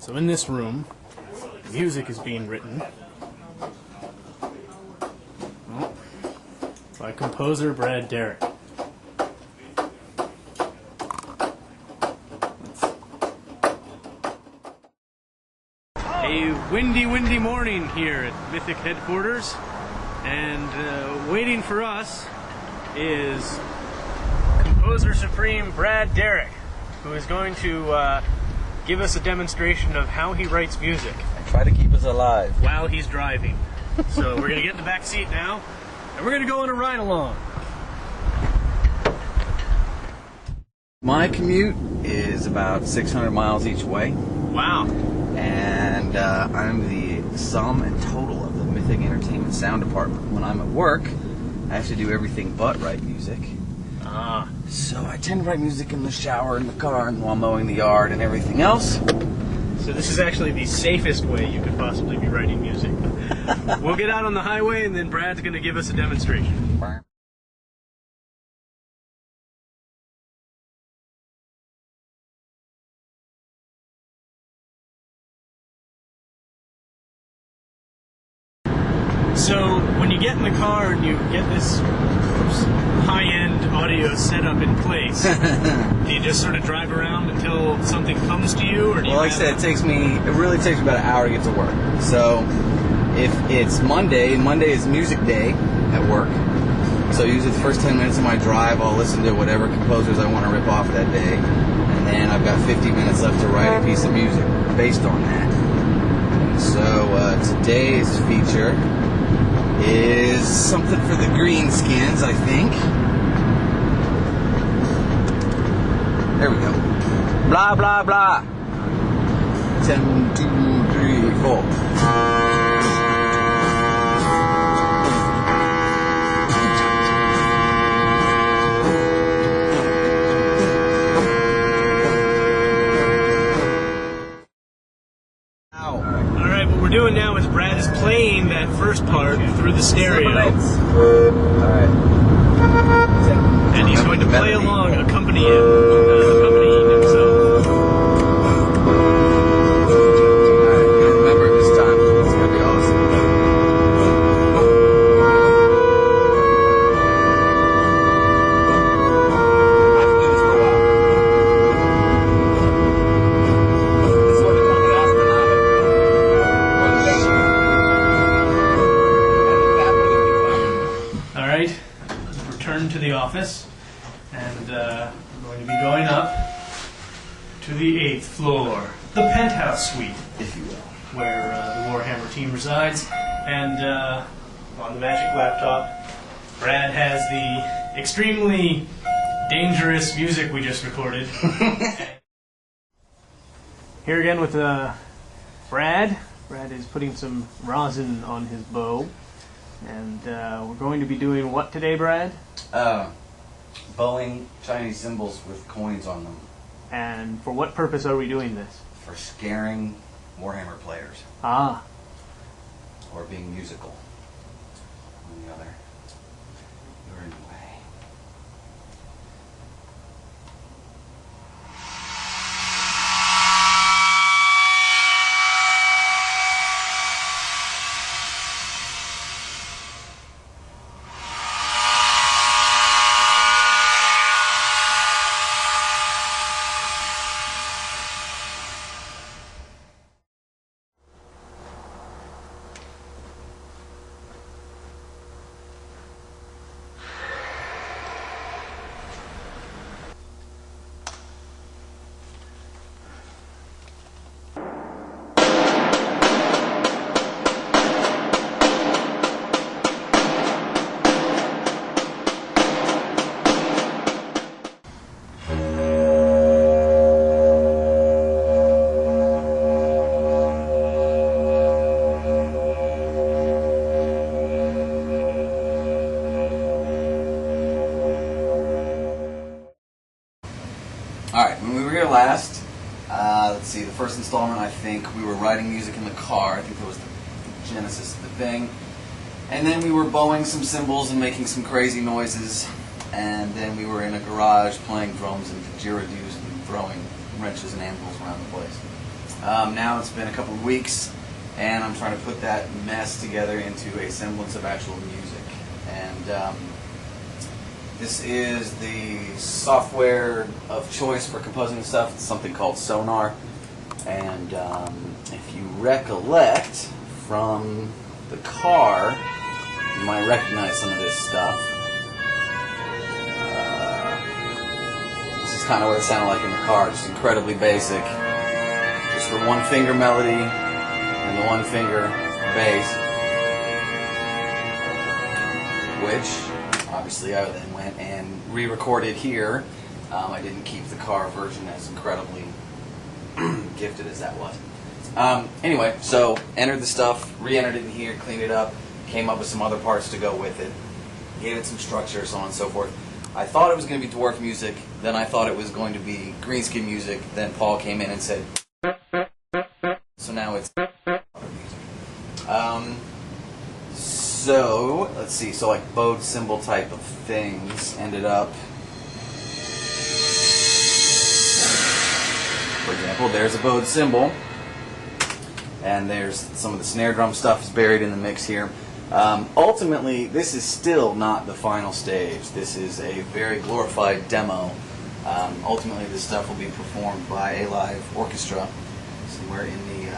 So in this room, music is being written by composer Brad Derrick. A windy morning here at Mythic headquarters, and waiting for us is Composer Supreme Brad Derrick, who is going to give us a demonstration of how he writes music. And try to keep us alive while he's driving. So we're going to get in the back seat now, and we're going to go on a ride along. My commute is about 600 miles each way. Wow. And I'm the sum and total of the Mythic Entertainment sound department. When I'm at work, I have to do everything but write music. So I tend to write music in the shower, in the car, and while mowing the yard and everything else. So this is actually the safest way you could possibly be writing music. We'll get out on the highway, and then Brad's going to give us a demonstration. So when you get in the car and you get this high-end audio set up in place, do you just sort of drive around until something comes to you? Or do you like I said, it really takes me about an hour to get to work. So if it's Monday is music day at work. So usually the first 10 minutes of my drive, I'll listen to whatever composers I want to rip off that day. And then I've got 50 minutes left to write a piece of music based on that. So today's feature is something for the greenskins, I think. There we go. Blah, blah, blah. 10, 2, 3, 4. Alright, what we're doing now is Brad is playing that first part through the stereo. Alright. And he's going to play along, accompanying himself. Alright, remember it this time. It's going to be awesome. Alright, return to the office, and we're going to be going up to the 8th floor, the penthouse suite, If you will. where the Warhammer team resides. And on the magic laptop, Brad has the extremely dangerous music we just recorded. Here again with Brad. Brad is putting some rosin on his bow. And we're going to be doing what today, Brad? Bowing Chinese symbols with coins on them. And for what purpose are we doing this? For scaring Warhammer players. Ah. Or being musical. On the other. You're in the way. Alright, when we were here last, let's see, the first installment, I think, we were writing music in the car. I think that was the genesis of the thing. And then we were bowing some cymbals and making some crazy noises. And then we were in a garage playing drums and didgeridoos and throwing wrenches and anvils around the place. Now it's been a couple of weeks, and I'm trying to put that mess together into a semblance of actual music. And this is the software of choice for composing and stuff. It's something called Sonar. And if you recollect from the car, you might recognize some of this stuff. This is kind of what it sounded like in the car, just incredibly basic. Just for one finger melody and the one finger bass. Which, obviously, I then went and re-recorded here. I didn't keep the car version as incredibly gifted as that was. Anyway, so entered the stuff, re-entered it in here, cleaned it up, came up with some other parts to go with it, gave it some structure, so on and so forth. I thought it was going to be dwarf music, then I thought it was going to be green screen music, then Paul came in and said, so now it's music. So, let's see, so like bowed cymbal type of things ended up, for example, there's a bowed cymbal, and there's some of the snare drum stuff is buried in the mix here. Ultimately, this is still not the final stage. This is a very glorified demo. Ultimately, this stuff will be performed by a live orchestra somewhere in the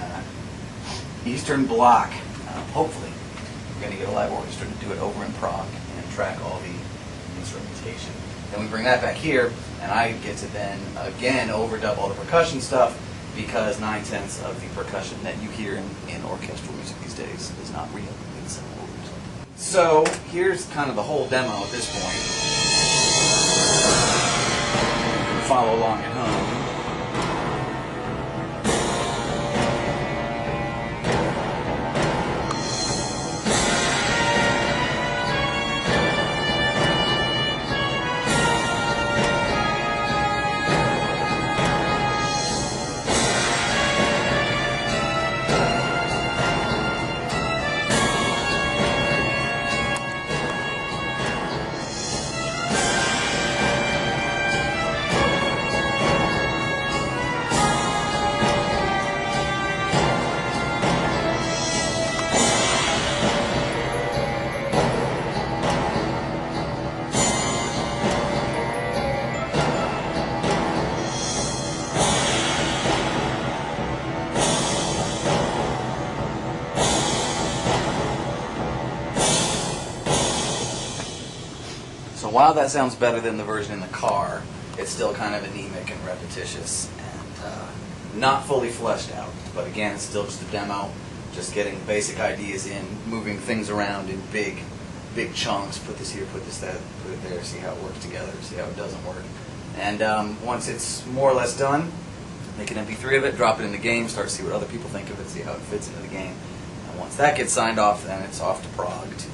Eastern Bloc. Hopefully, we're going to get a live orchestra to do it over in Prague and track all the instrumentation. Then we bring that back here, and I get to then again overdub all the percussion stuff, because 9/10 of the percussion that you hear in orchestral music these days is not real. It's so here's kind of the whole demo at this point. You can follow along at home. So while that sounds better than the version in the car, it's still kind of anemic and repetitious and not fully fleshed out. But again, it's still just a demo, just getting basic ideas in, moving things around in big chunks, put this here, put this there, put it there, see how it works together, see how it doesn't work. And once it's more or less done, make an MP3 of it, drop it in the game, start to see what other people think of it, see how it fits into the game. And once that gets signed off, then it's off to Prague to